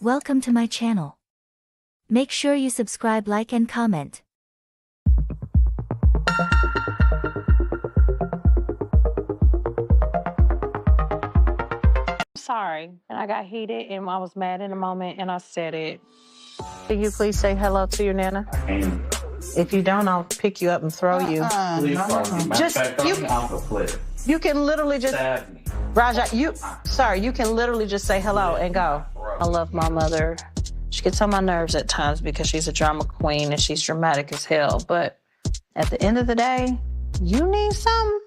Welcome to my channel. Make sure you subscribe, like and comment. Sorry, and I got heated and I was mad in a moment and I said it. Can you please say hello to your Nana? I can. If you don't, I'll pick you up and throw you. Please don't. Matter Just of fact, you. throw me off a cliff. You can literally just, Stab me. Rahjah, you can literally just say hello and go. I love my mother. She gets on my nerves at times because she's a drama queen and she's dramatic as hell. But at the end of the day, you need something.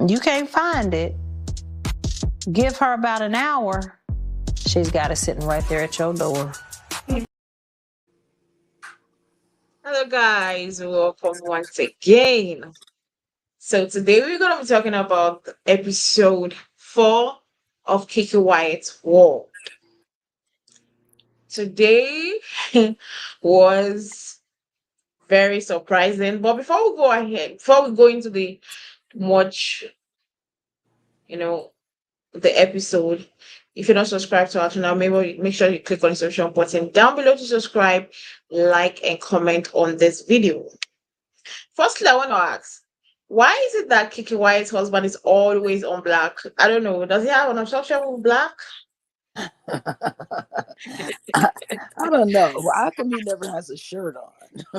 You can't find it. Give her about an hour. She's got it sitting right there at your door. Hello guys, welcome once again. So today we're going to be talking about episode 4 of Keke Wyatt'S World. Today was very surprising, but before we go into the much, the episode, if you're not subscribed to our channel, maybe make sure you click on the subscription button down below to subscribe, like, and comment on this video. Firstly, I want to ask, why is it that Keke Wyatt's husband is always on black? I don't know. Does he have an obsession with black? I don't know. How come he never has a shirt on?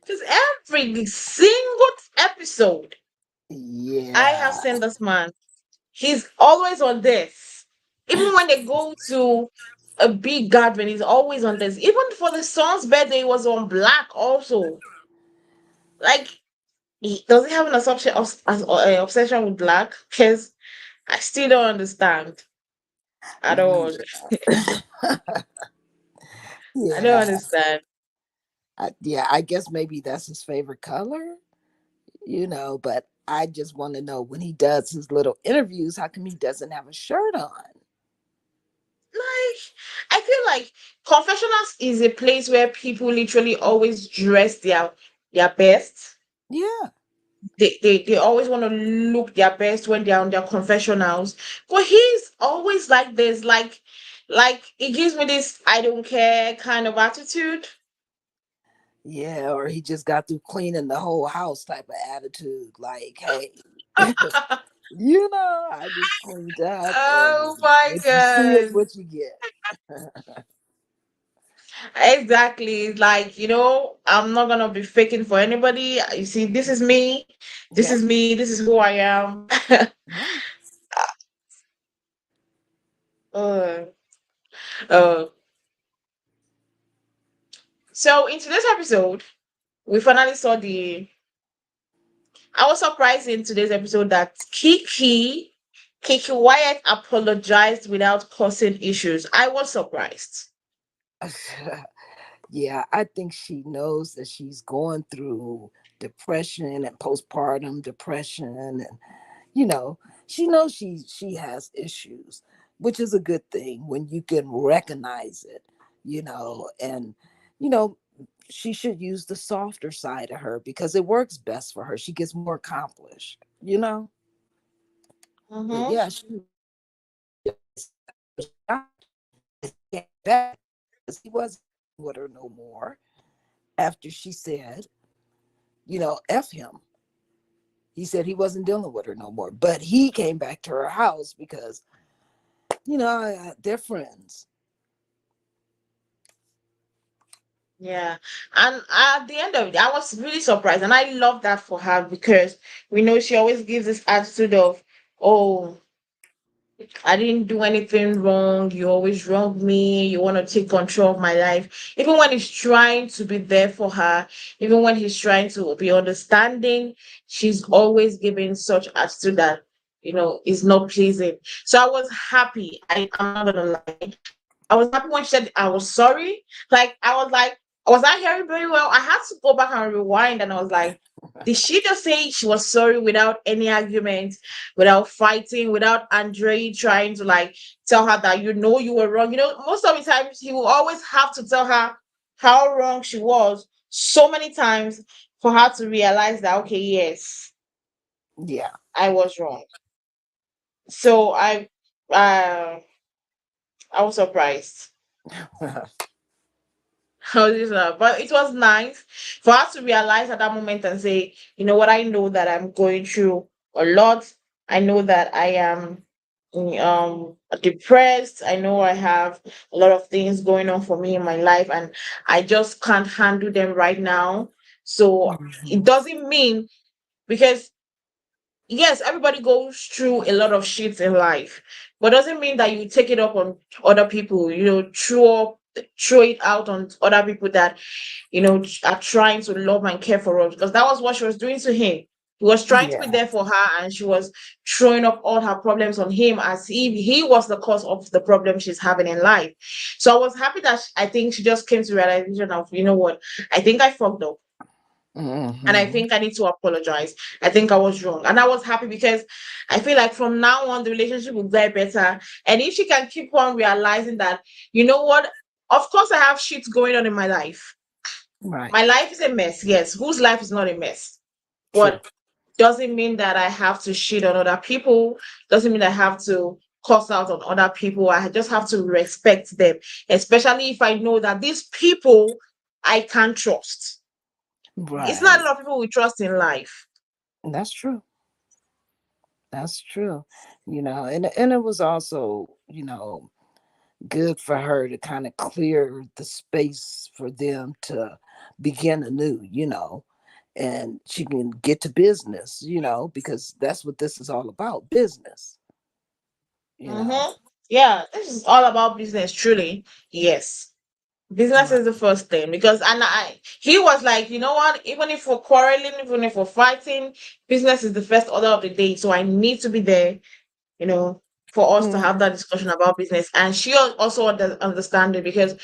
Because every single episode I have Yeah. seen this man, he's always on this. Even when they go to a big gathering, he's always on this. Even for the son's birthday, he was on black also. Like, does he have an obsession with black? Because I still don't understand at all. I don't Yeah. understand. Yeah, I guess maybe that's his favorite color, but I just want to know when he does his little interviews, how come he doesn't have a shirt on? Like, I feel like confessionals is a place where people literally always dress their best. Yeah. They always want to look their best when they're on their confessionals. But he's always like this, like it gives me this I don't care kind of attitude. Yeah, or he just got through cleaning the whole house type of attitude. Like, hey, I just cleaned up Oh and my what you see is god. what you get. Exactly. Like, I'm not gonna be faking for anybody. You see, this is me. This Yeah. is me. This is who I am. Right. uh, uh, so in today's episode, we finally saw the. I was surprised in today's episode that Keke Wyatt apologized without causing issues. I was surprised. Yeah, I think she knows that she's going through depression and postpartum depression, and she knows she has issues, which is a good thing when you can recognize it, and you know she should use the softer side of her because it works best for her. She gets more accomplished. But Mm-hmm. yeah, she back because he wasn't with her no more after she said, F him. He said he wasn't dealing with her no more. But he came back to her house because, they're friends. Yeah. And at the end of it, I was really surprised. And I love that for her because we know she always gives this attitude of, oh, I didn't do anything wrong. You always wronged me. You want to take control of my life. Even when he's trying to be there for her, even when he's trying to be understanding, she's always giving such attitude that, is not pleasing. So I was happy. I'm not gonna lie. I was happy when she said I was sorry. Like I was like, was I hearing very well? I had to go back and rewind, and I was like, did she just say she was sorry without any argument, without fighting, without Andre trying to like tell her that you were wrong? Most of the times he will always have to tell her how wrong she was so many times for her to realize that okay, yes, Yeah. I was wrong. So I uh I was surprised. How is that? But it was nice for us to realize at that moment and say, you know what, I know that I'm going through a lot. I know that I am depressed. I know I have a lot of things going on for me in my life and I just can't handle them right now. So it Mhm. doesn't mean because yes, everybody goes through a lot of shit in life, but doesn't mean that you take it up on other people, throw it out on other people that are trying to love and care for us because that was what she was doing to him. He was trying to be Yeah. there for her and she was throwing up all her problems on him as if he was the cause of the problem she's having in life. So I was happy that I think she just came to realization of, you know what, I think I fucked up and I Hmm. think I need to apologize. I think I was wrong. And I was happy because I feel like from now on the relationship will get better. And if she can keep on realizing that, you know what, of course I have shit going on in my life. Right. My life is a mess. Yes, whose life is not a mess? True. But doesn't mean that I have to shit on other people. Doesn't mean I have to cuss out on other people. I just have to respect them, especially if I know that these people I can trust. It's not a Right. lot of people we trust in life. That's true. That's true. And it was also, good for her to kind of clear the space for them to begin anew, and she can get to business, because that's what this is all about, business, you know. Mm-hmm. Yeah, this is all about business, truly. Yes. Business Right. is the first thing because he was like, you know what, even if we're quarreling, even if we're fighting, business is the first order of the day. So I need to be there, you know, for us to have Mhm. that discussion about business. And she also understand it because,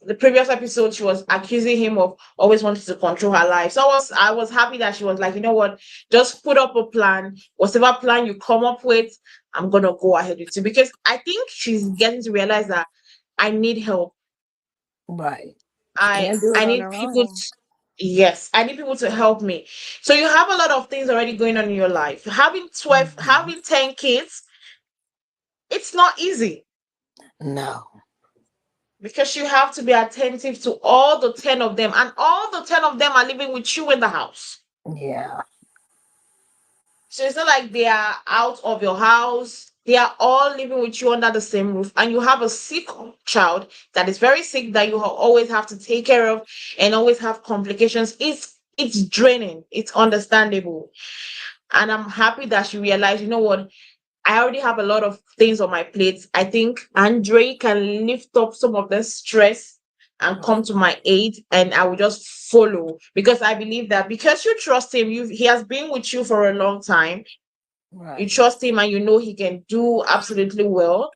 the previous episode she was accusing him of always wanting to control her life. So I was happy that she was like, you know what, just put up a plan. Whatever plan you come up with, I'm gonna go ahead with it. Because I think she's getting to realize that I need help. Right. She I can't do it I on need her people own. to, yes, I need people to help me. So you have a lot of things already going on in your life. Mhm. Having 10 kids, it's not easy No. because you have to be attentive to all the 10 of them, and all the 10 of them are living with you in the house. Yeah. So it's not like they are out of your house. They are all living with you under the same roof, and you have a sick child that is very sick that you always have to take care of and always have complications. It's draining. It's understandable, and I'm happy that she realized. You know what? I already have a lot of things on my plate. I think Andre can lift up some of the stress and come Right. to my aid, and I will just follow because I believe that because you trust him, he has been with you for a long time. You Right. trust him, and you know he can do absolutely well.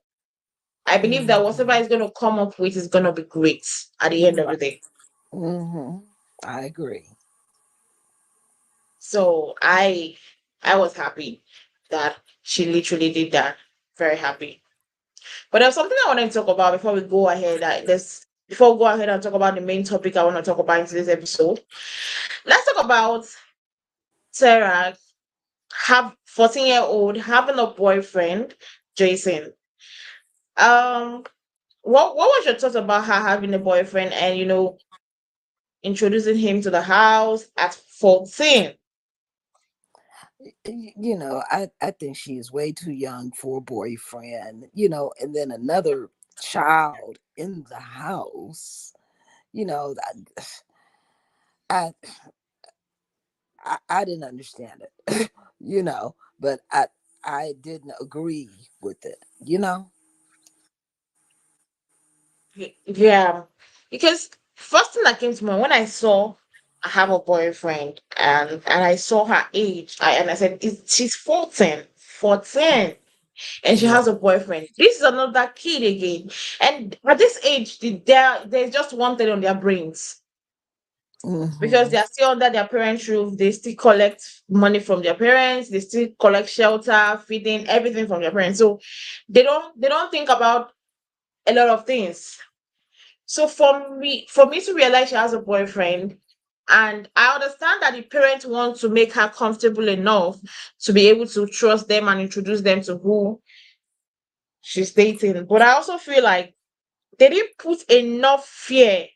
I believe that whatever Mhm. he's going to come up with is going to be great at the end of the Right. day. Mhm. I agree. So I was happy that she literally did that. Very happy. But there's something I want to talk about before we go ahead. Before we go ahead and talk about the main topic I want to talk about in today's episode. Let's talk about Sarah have 14-year-old having a boyfriend, Jason. Um, what was your thoughts about her having a boyfriend and introducing him to the house at 14? I think she is way too young for a boyfriend, and then another child in the house. You know, I I didn't understand it, but I didn't agree with it. Yeah, because first thing that came to mind when I saw I have a boyfriend and I saw her age, and I said, she's 14, 14, and she Yeah. has a boyfriend. This is another kid again. And at this age, there's just one thing on their brains because Hmm. they are still under their parents' roof. They still collect money from their parents. They still collect shelter, feeding, everything from their parents. So they don't think about a lot of things. So for me to realize she has a boyfriend, and I understand that the parents want to make her comfortable enough to be able to trust them and introduce them to who she's dating. But I also feel like they didn't put enough fear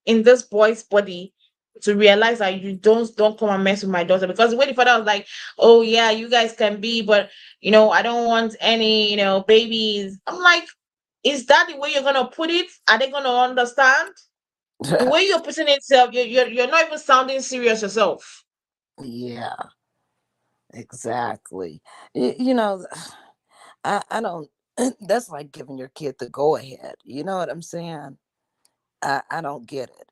in this boy's body to realize that you don't come and mess with my daughter. Because the way the father was like, oh yeah, you guys can be, but I don't want any, babies. I'm like, is that the way you're gonna put it? Are they gonna understand? The way you're putting it, self, you're not even sounding serious yourself. Yeah, exactly. You know, I don't. That's like giving your kid the go ahead. You know what I'm saying? I don't get it.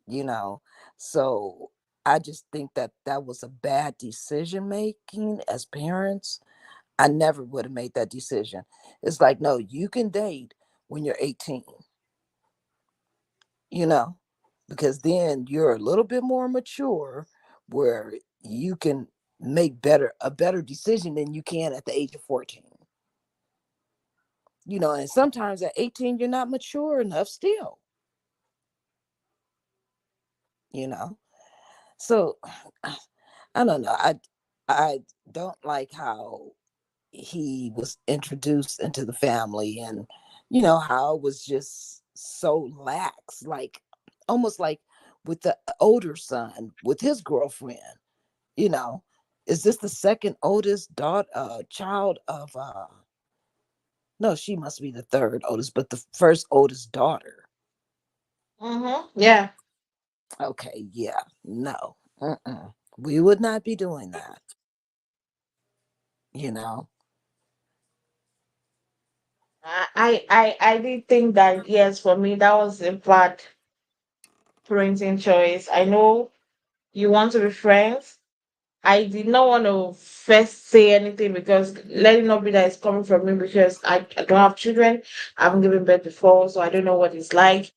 You know, so I just think that that was a bad decision making as parents. I never would have made that decision. It's like, no, you can date when you're 18, you know, because then you're a little bit more mature where you can make a better decision than you can at the age of 14. You know, and sometimes at 18 you're not mature enough still, you know. So I don't know. I don't like how he was introduced into the family, and how it was just so lax, like almost like with the older son with his girlfriend. you know is this the second oldest daughter child of no, she must be the third oldest, but the first oldest daughter. Mm-hmm. Yeah. Okay, yeah, no. We would not be doing that, you know. I did think that, yes, for me that was a bad parenting choice. I know you want to be friends. I did not want to first say anything because let it not be that it's coming from me because I don't have children. I haven't given birth before, so I don't know what it's like.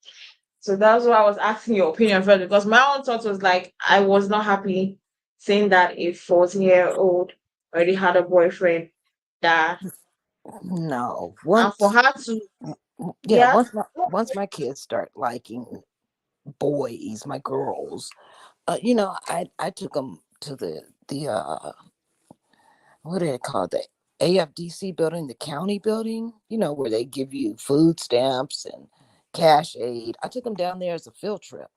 So that's why I was asking your opinion first because my own thought was like I was not happy saying that a 14-year-old already had a boyfriend that No, and for once her to yeah, yeah. once my kids start liking boys, my girls, I took them to the what do they call it? The AFDC building, the county building, where they give you food stamps and cash aid. I took them down there as a field trip.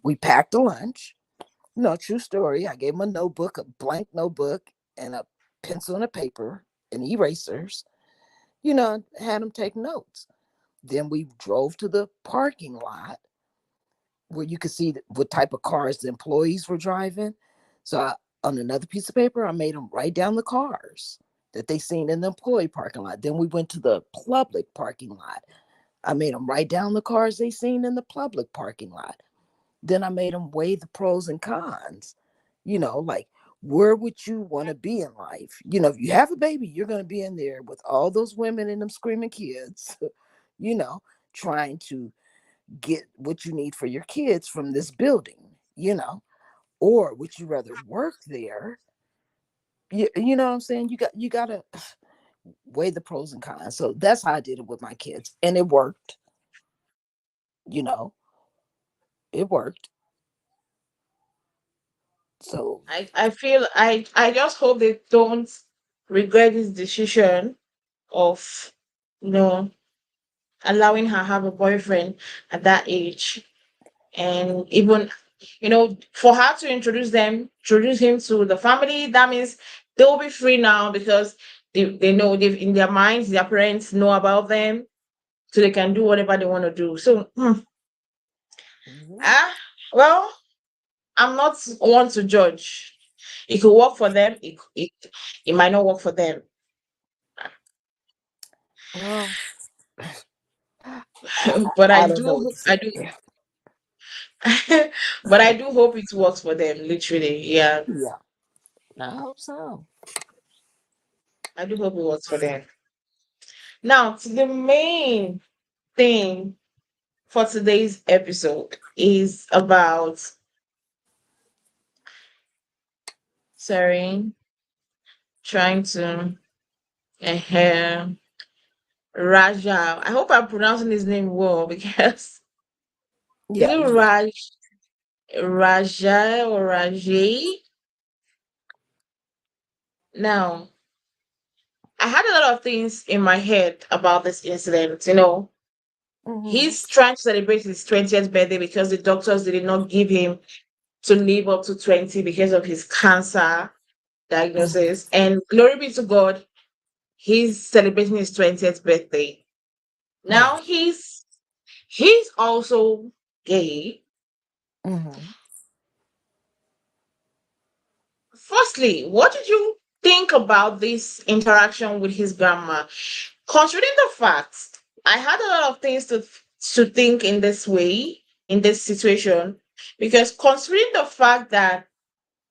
We packed a lunch. No, true story. I gave them a notebook, a blank notebook, and a pencil and a paper and erasers. Had them take notes. Then we drove to the parking lot where you could see what type of cars the employees were driving. So on another piece of paper, I made them write down the cars that they seen in the employee parking lot. Then we went to the public parking lot. I made them write down the cars they seen in the public parking lot. Then I made them weigh the pros and cons. Like, where would you want to be in life? If you have a baby, you're going to be in there with all those women and them screaming kids, you know, trying to get what you need for your kids from this building, or would you rather work there? You know what I'm saying? You gotta weigh the pros and cons. So that's how I did it with my kids, and it worked. You know, it worked. So I feel I just hope they don't regret this decision of you know allowing her have a boyfriend at that age and even for her to introduce him to the family. That means they'll be free now because they know they've in their minds their parents know about them, so they can do whatever they want to do. So yeah. ah well, I'm not one to judge. It could work for them, it might not work for them. Well, But I don't know what to I say. do but I do hope it works for them, literally. Yeah, Yeah, I hope so. I do hope it works for them. Now, to the main thing for today's episode is about, sorry, trying to, uh, Raja. I hope I'm pronouncing his name well because is Yeah, it yeah. Raja or Rajay? Now, I had a lot of things in my head about this incident. You know, Mm-hmm. he's trying to celebrate his 20th birthday because the doctors did not give him to live up to 20 because of his cancer diagnosis. And glory be to God, he's celebrating his 20th birthday. Now Right. he's also gay. Mm-hmm. Firstly, what did you think about this interaction with his grandma? Considering the fact, I had a lot of things to think in this way, in this situation, because considering the fact that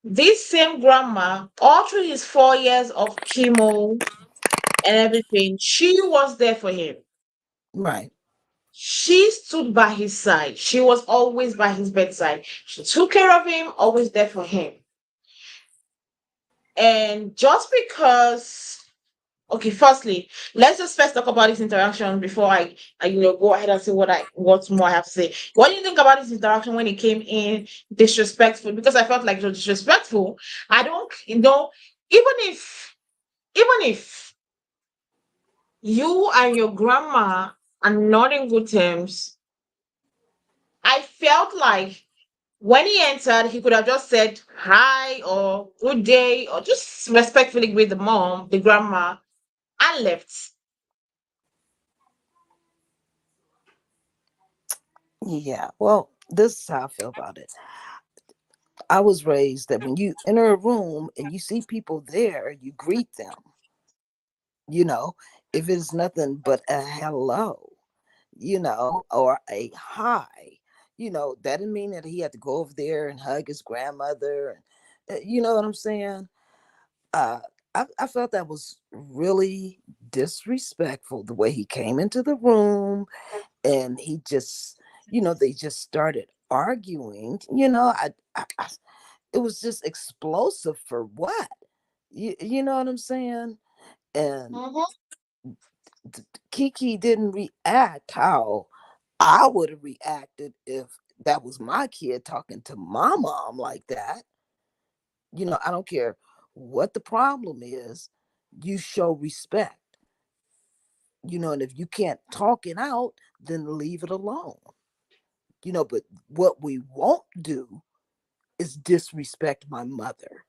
this same grandma, all through his 4 years of chemo and everything, she was there for him. Right. She stood by his side. She was always by his bedside. She took care of him, always there for him. And just because, okay, firstly, let's just first talk about this interaction before I go ahead and say what more I have to say. What do you think about this interaction when it came in disrespectful? Because I felt like it was disrespectful. I don't, even if you and your grandma are not in good terms, I felt like when he entered, he could have just said hi or good day or just respectfully greet the mom, the grandma, and left. Yeah. Well, this is how I feel about it. I was raised that when you enter a room and you see people there, you greet them. You know, if it's nothing but a hello, or a hi, that didn't mean that he had to go over there and hug his grandmother. You know what I'm saying? Uh, I felt that was really disrespectful the way he came into the room and he just, they just started arguing. It was just explosive for what? You know what I'm saying? And Mhm. Kiki didn't react how I would have reacted if that was my kid talking to my mom like that. I don't care what the problem is, you show respect, and if you can't talk it out, then leave it alone. But what we won't do is disrespect my mother,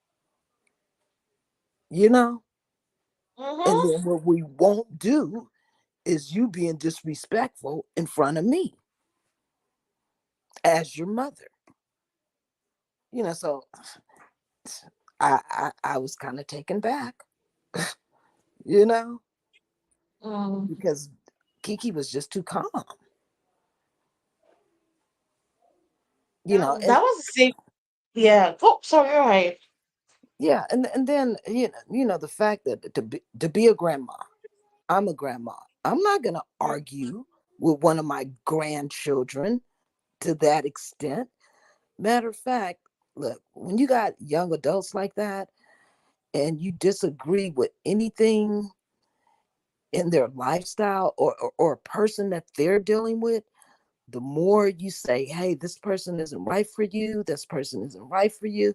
you know? And Mhm. then what we won't do is you being disrespectful in front of me as your mother. So I was kind of taken back, you know, Mm. because Kiki was just too calm, That and that was the same. Yeah. Oh, sorry. All right. yeah, and then the fact that to be a grandma, I'm a grandma. I'm not gonna argue with one of my grandchildren to that extent. Matter of fact, look, when you got young adults like that and you disagree with anything in their lifestyle or a person that they're dealing with, the more you say, hey, this person isn't right for you, this person isn't right for you,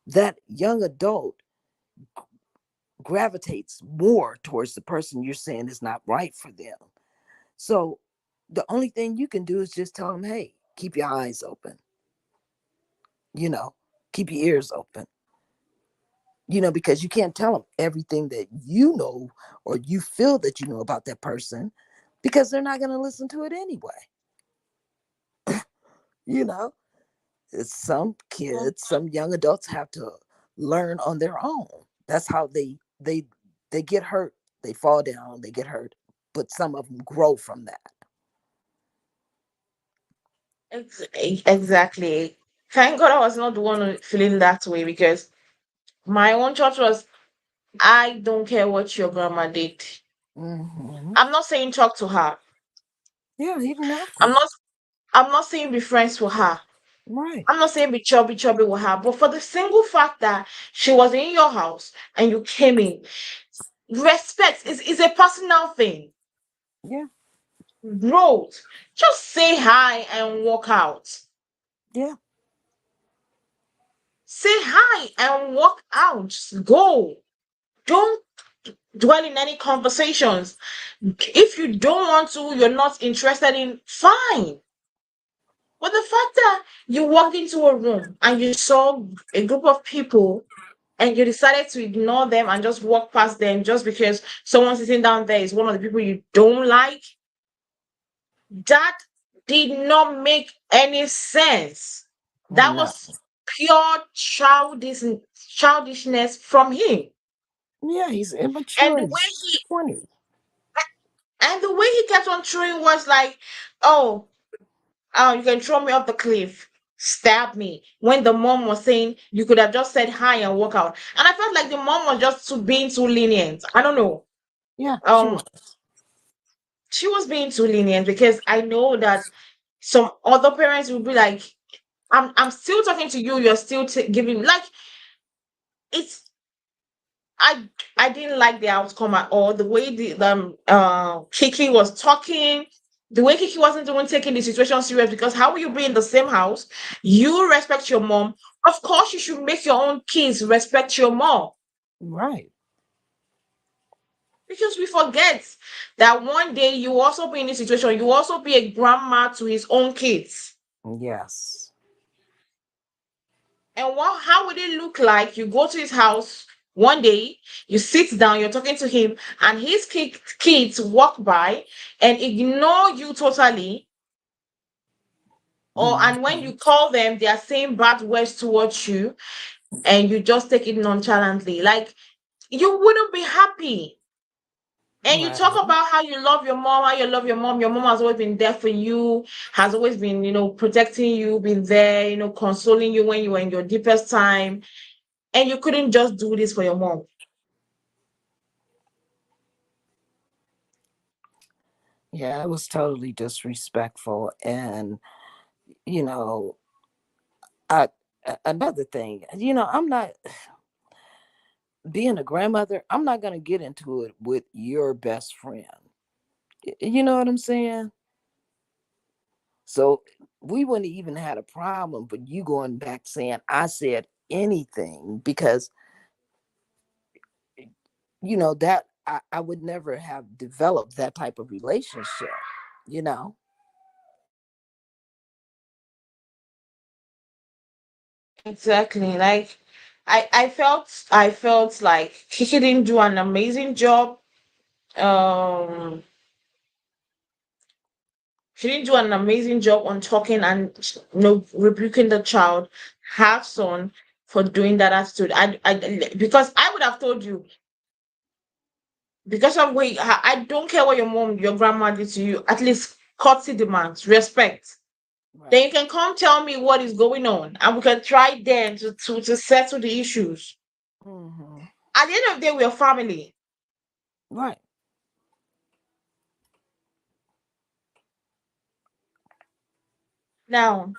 that young adult gravitates more towards the person you're saying is not right for them. So the only thing you can do is just tell them, hey, keep your eyes open, you know, keep your ears open, because you can't tell them everything that you know or you feel that you know about that person because they're not going to listen to it anyway. You know, some kids, some young adults have to learn on their own. That's how they get hurt. They fall down, they get hurt, but some of them grow from that. Exactly. Thank God I was not the one feeling that way because my own church was, I don't care what your grandma did. Hmm. I'm not saying talk to her. Yeah, he didn't have I'm to. not I'm not saying be friends with her. Right. I'm not saying be chubby with her, but for the single fact that she was in your house and you came in, respect is a personal thing. Yeah. Growth. Just say hi and walk out. Yeah. Say hi and walk out. Just go. Don't. dwell in any conversations. If you don't want to, you're not interested in, fine. But the fact that you walked into a room and you saw a group of people and you decided to ignore them and just walk past them just because someone sitting down there is one of the people you don't like, that did not make any sense. That No. was pure childishness from him. Yeah, he's And immature. the way He's he 20. kept on throwing was like, oh, oh, you can throw me off the cliff, stab me. When the mom was saying you could have just said hi and walk out. And I felt like the mom was just being too lenient. I don't know. Yeah, she Um, was. she was being too lenient because I know that some other parents will be like, I'm still talking to you, you're still giving like it's I I didn't like the outcome at all. The way Kiki was talking, the way Kiki wasn't even taking the situation serious, because how will you be in the same house? You respect your mom. Of course, you should make your own kids respect your mom. Right. Because we forget that one day you will also be in this situation. You will also be a grandma to his own kids. Yes. And how would it look like? You go to his house one day, you sit down, you're talking to him, and his kids walk by and ignore you totally. Or and when Hmm. you call them, they are saying bad words towards you, and you just take it nonchalantly. Like you wouldn't be happy. And you talk Right. about how you love your mom, how you love your mom. Your mom has always been there for you, has always been, protecting you, been there, consoling you when you were in your deepest time. And you couldn't just do this for your mom. Yeah, it was totally disrespectful. And, you know, I, another thing, I'm not being a grandmother, I'm not going to get into it with your best friend. You know what I'm saying? So we wouldn't even had a problem, but you going back saying I said anything because that I would never have developed that type of relationship, you know. Exactly. Like I felt like Kiki didn't do an amazing job. Um she didn't do an amazing job on talking and rebuking the child, her son, for doing that attitude. Because I would have told you, because of way I don't care what your grandma did to you, at least courtesy demands, respect. Then you Right. can come tell me what is going on and we can try then to settle the issues. Hmm. At the end of the day, we're family. Right. Now,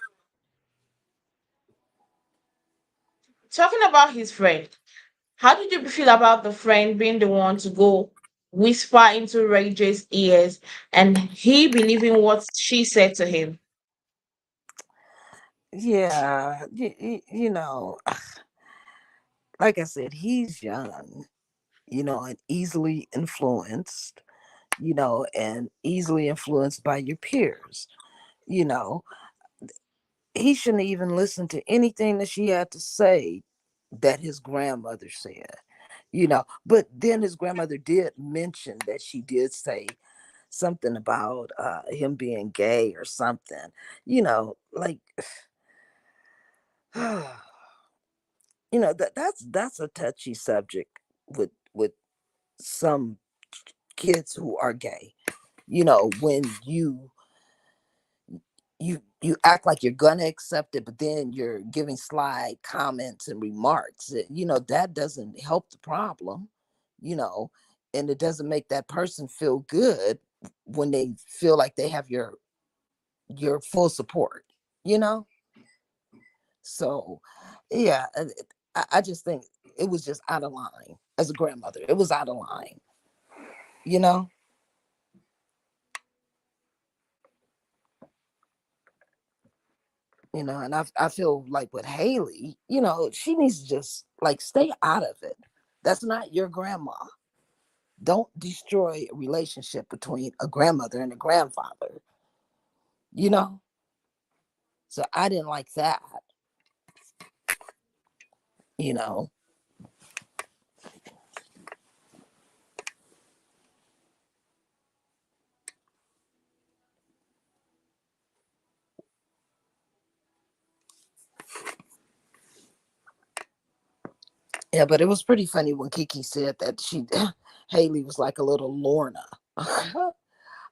talking about his friend, how did you feel about the friend being the one to go whisper into Rahjah's ears and he believing what she said to him? Yeah, like I said, he's young, and easily influenced, and easily influenced by your peers. You know, he shouldn't even listen to anything that she had to say that his grandmother said. But then his grandmother did mention that she did say something about him being gay or something, like that's a touchy subject with some kids who are gay. When you act like you're gonna accept it, but then you're giving sly comments and remarks. That doesn't help the problem. You know, and it doesn't make that person feel good when they feel like they have your full support. You know, so yeah, I just think it was just out of line. As a grandmother, it was out of line. You know, and I feel like with Haley, she needs to just like stay out of it. That's not your grandma. Don't destroy a relationship between a grandmother and a grandfather, you know? So I didn't like that, you know? Yeah, but it was pretty funny when Kiki said that she Haley was like a little Lorna.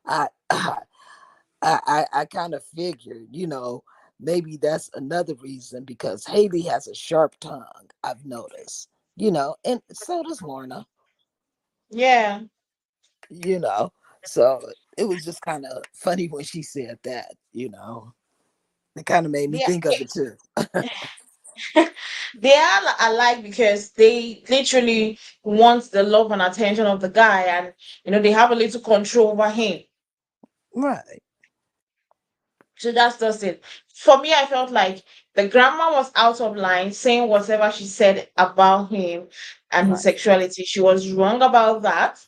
I I kind of figured, maybe that's another reason because Haley has a sharp tongue, I've noticed, and so does Lorna, Yeah. you know. So it was just kind of funny when she said that, It kind of made me Yeah. think of it too. They are alike because they literally want the love and attention of the guy, and they have a little control over him. Right. So that's just it. For me, I felt like the grandma was out of line, saying whatever she said about him and his Right. sexuality. She was wrong about that.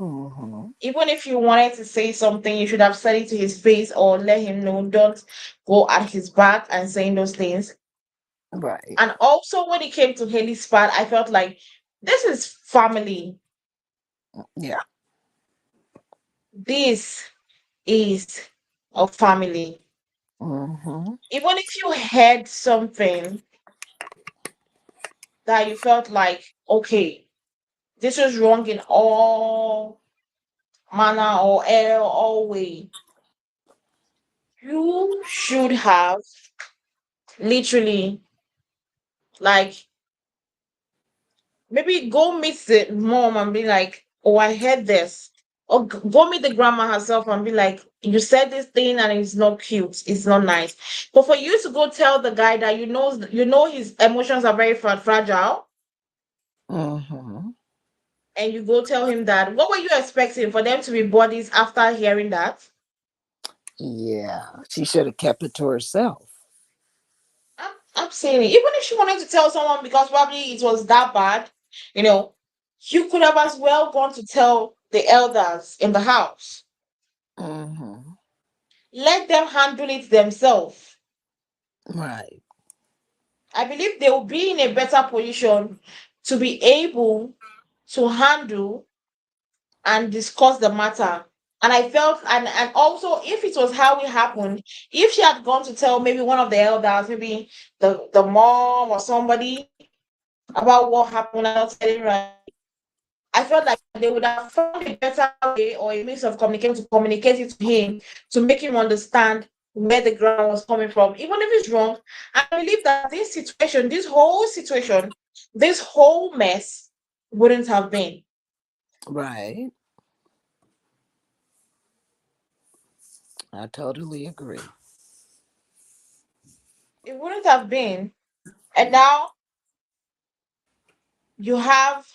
Mm-hmm. Even if you wanted to say something, you should have said it to his face or let him know. Don't go at his back and saying those things. Right. And also, when it came to Haley's part, I felt like this is family. Yeah. This is a family. Mm-hmm. Even if you heard something that you felt like, okay, this was wrong in all manner or all way, you should have literally, like, maybe go meet the mom and be like, oh, I heard this. Or go meet the grandma herself and be like, you said this thing and it's not cute, it's not nice. But for you to go tell the guy that you know his emotions are very fragile, Mm-hmm. and you go tell him that, what were you expecting for them to be bodies after hearing that? Yeah. She should have kept it to herself. I'm saying it. Even if she wanted to tell someone because probably it was that bad, you know, you could have as well gone to tell the elders in the house. Mm-hmm. Let them handle it themselves. Right. I believe they will be in a better position to be able to handle and discuss the matter. And I felt, and also, if it was how it happened, if she had gone to tell maybe one of the elders, maybe the mom or somebody about what happened and not telling right, I felt like they would have found a better way or a means of communicating to communicate it to him to make him understand where the grandma was coming from, even if it's wrong. I believe that this whole mess wouldn't have been. Right. I totally agree. It wouldn't have been. And now you have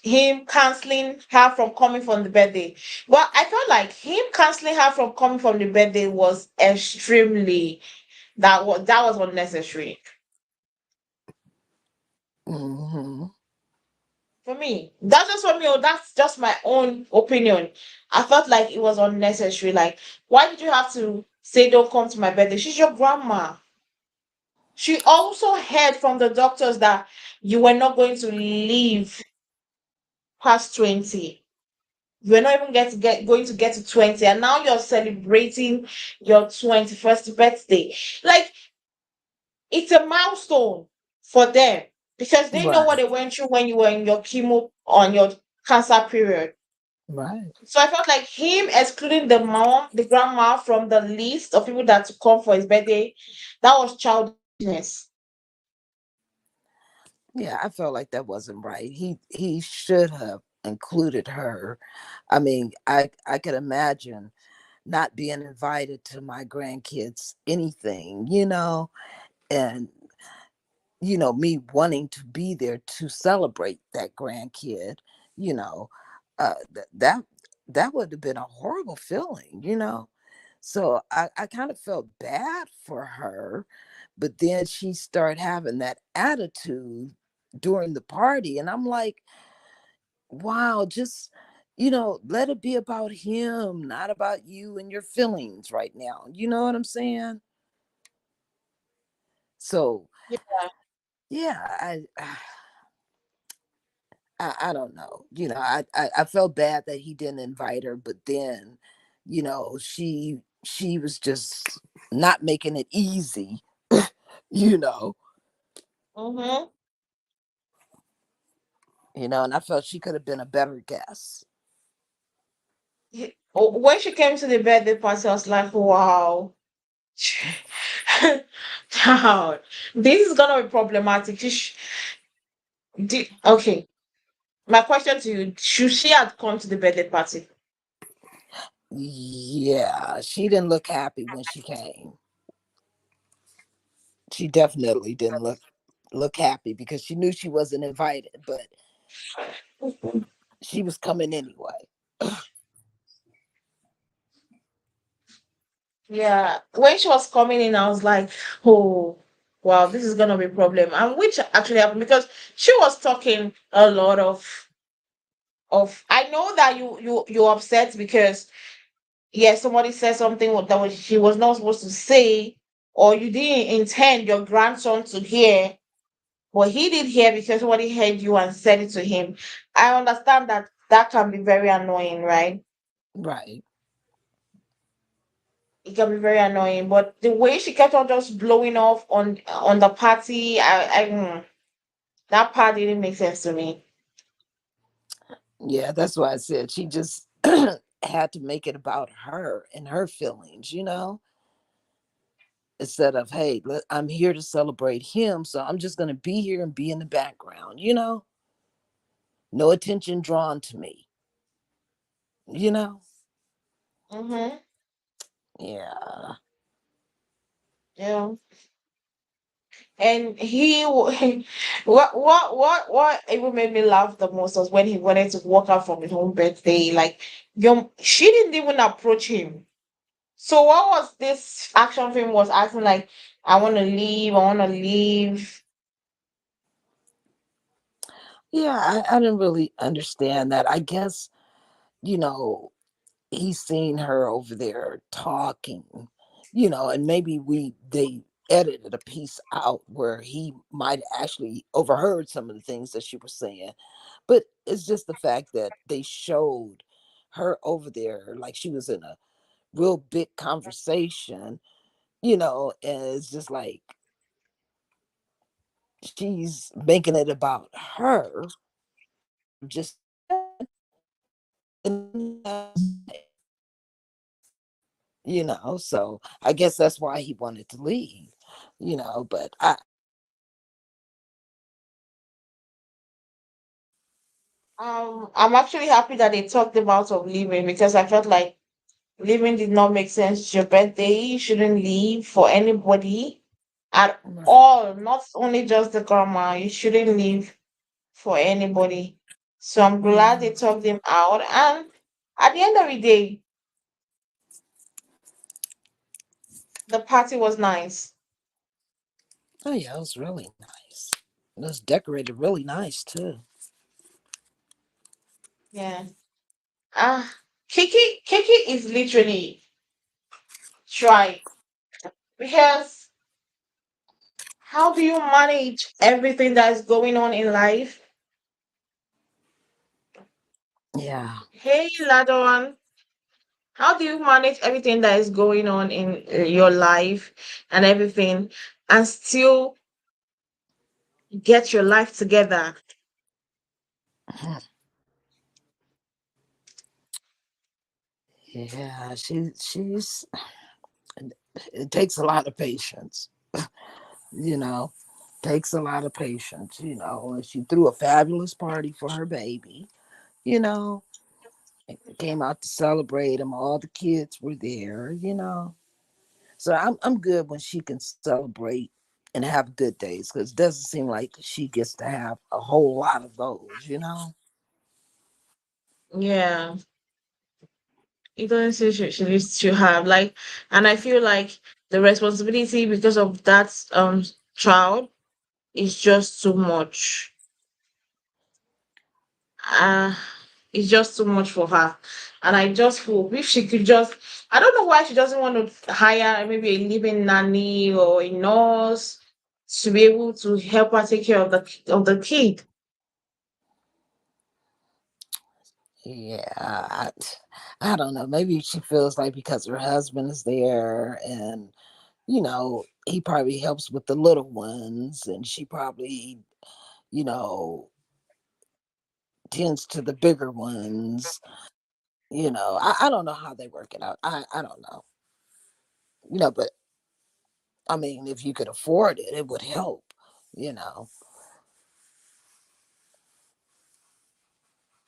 him canceling her from coming from the birthday. Well, I felt like him canceling her from coming from the birthday was extremely, that was unnecessary. Mm-hmm. For me, that's just for me. Oh, that's just my own opinion. I felt like it was unnecessary. Like, why did you have to say don't come to my birthday? She's your grandma. She also heard from the doctors that you were not going to live past 20. You're not even going to get to 20, and now you're celebrating your 21st birthday. Like, it's a milestone for them because they know what Right. they went through when you were in your chemo on your cancer period. Right. So I felt like him excluding the grandma from the list of people that to come for his birthday, that was childishness. Yeah, I felt like that wasn't right. He should have included her. I mean, I could imagine not being invited to my grandkids anything, and me wanting to be there to celebrate that grandkid, you know, that would have been a horrible feeling. So I kind of felt bad for her, but then she started having that attitude during the party, and I'm like, wow, just let it be about him, not about you and your feelings right now. You know what I'm saying? So Yeah. yeah, I don't know. I felt bad that he didn't invite her, but then, she was just not making it easy, you know, Mm-hmm. and I felt she could have been a better guest. When she came to the birthday party, I was like, wow. Child, this is gonna be problematic. Okay, my question to you: should she have come to the birthday party? Yeah, she didn't look happy when she came. She definitely didn't look happy because she knew she wasn't invited, but she was coming anyway. Yeah, when she was coming in, I was like, oh, wow, this is gonna be a problem. And which actually happened because she was talking a lot of. I know that you're upset because yes, somebody said something she was not supposed to say, or you didn't intend your grandson to hear, but he did hear because somebody heard you and said it to him. I understand that that can be very annoying, right? Right. It can be very annoying, but the way she kept on just blowing off on the party, that part didn't make sense to me. Yeah, that's why I said she just had to make it about her and her feelings, instead of, hey, I'm here to celebrate him, so I'm just going to be here and be in the background. No attention drawn to me, you know? Mm-hmm. Yeah. Yeah. And what even made me laugh the most was when he wanted to walk out from his own birthday. Like, she didn't even approach him. So what was this action film was acting like? I want to leave. I want to leave. Yeah, I didn't really understand that. I guess, you know, he's seen her over there talking, and maybe they edited a piece out where he might actually overheard some of the things that she was saying. But it's just the fact that they showed her over there like she was in a real big conversation, and it's just like she's making it about her, just so I guess that's why he wanted to leave, but I'm actually happy that they talked about of leaving because I felt like leaving did not make sense. It's your birthday. You shouldn't leave for anybody at right. all. Not only just the grandma. You shouldn't leave for anybody. So I'm glad they Mhm. talked him out. And at the end of the day, the party was nice. Oh yeah, it was really nice. It was decorated really nice too. Yeah. Ah, Kiki is literally try because how do you manage everything that is going on in life? Yeah. Hey, Ladon, how do you manage everything that is going on in your life and everything and still get your life together? Yeah, she's it takes a lot of patience, you know. Takes a lot of patience. And she threw a fabulous party for her baby, you know. Came out to celebrate him. All the kids were there. So I'm good when she can celebrate and have good days because it doesn't seem like she gets to have a whole lot of those. Yeah, it doesn't say she needs to have like, and I feel like the responsibility because of that child is just too much. uh it's just too much for her. And I just hope if she could just, I don't know why she doesn't want to hire maybe a living nanny or a nurse to be able to help her take care of the kid. Yeah, I don't know. Maybe she feels like because her husband is there and, he probably helps with the little ones and she probably, you know, tends to the bigger ones. I don't know how they work it out. I don't know. But I mean, if you could afford it, it would help, you know.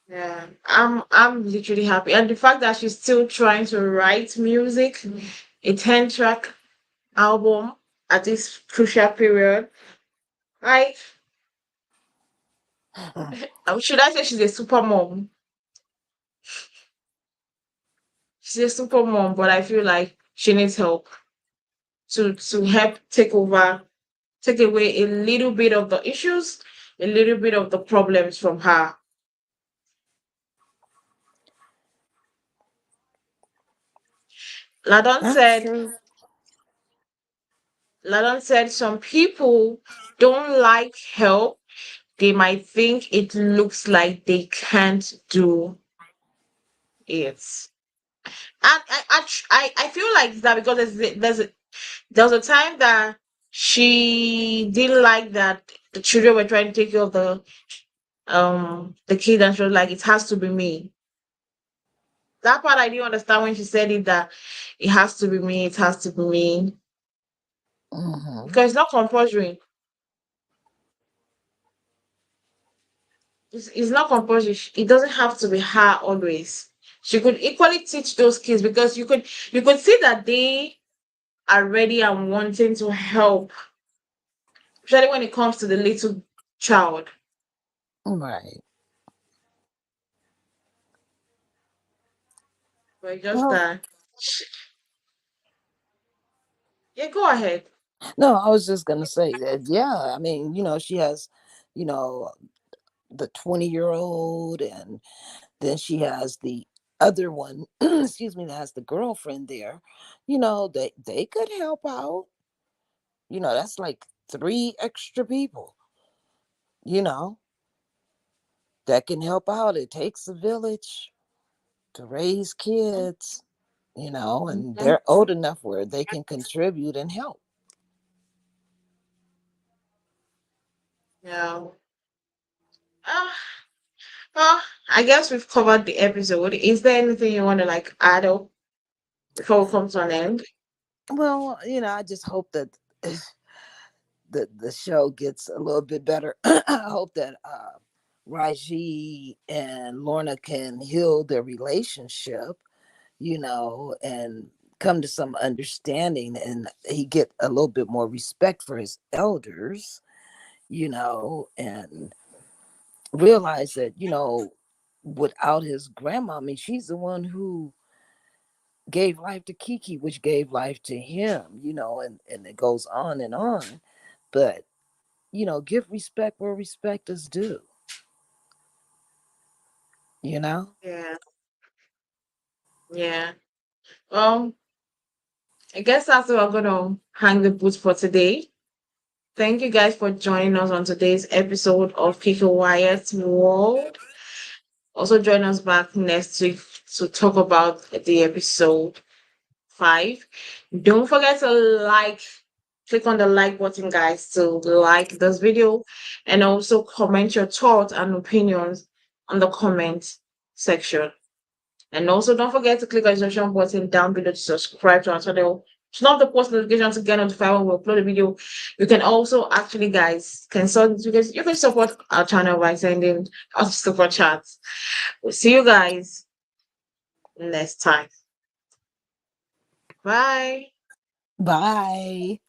Yeah, I'm literally happy. And the fact that she's still trying to write music, a 10-track album at this crucial period. Like, should I say she's a super mom? She's a super mom, but I feel like she needs help to help take away a little bit of the issues, a little bit of the problems from her. Ladon That's said, true. Ladon said some people don't like help. They might think it looks like they can't do it. And I feel like that because there was a time that she didn't like that the children were trying to take care of the kid, and she was like, it has to be me. That part I didn't understand when she said it, that it has to be me, it has to be me. Hmm. Because it's not compulsory. It's not compulsory. It doesn't have to be her always. She could equally teach those kids because you could see that they are ready and wanting to help, especially when it comes to the little child. Right. But just Well, that, yeah, go ahead. no, I was just gonna say that. Yeah, I mean, she has, you know, the 20-year-old, and then she has the other one. Excuse me, that has the girlfriend there. They could help out. That's like three extra people. You know that can help out. It takes a village to raise kids. And Mhm. they're old enough where they can contribute and help. Yeah. Ah, well, I guess we've covered the episode. Is there anything you want to like add up before we come to an end? Well, I just hope that the show gets a little bit better. I hope that Raji and Lorna can heal their relationship, and come to some understanding, and he get a little bit more respect for his elders, and realize that, without his grandma, I mean, she's the one who gave life to Kiki, which gave life to him, and it goes on and on. But give respect where respect is due, you know? Yeah. Yeah. Well, I guess that's what we're gonna hang the boots for today. Thank you guys for joining us on today's episode of Keke Wyatt'S World. Also join us back next week to talk about the episode 5. Don't forget to click on the like button, guys, to like this video, and also comment your thoughts and opinions on the comment section. And also don't forget to click on the subscription button down below to subscribe to our channel. Turn off the post notification to get notified when we upload a video. You can also actually, guys, you can support our channel by sending us super chats. We'll see you guys next time. Bye. Bye.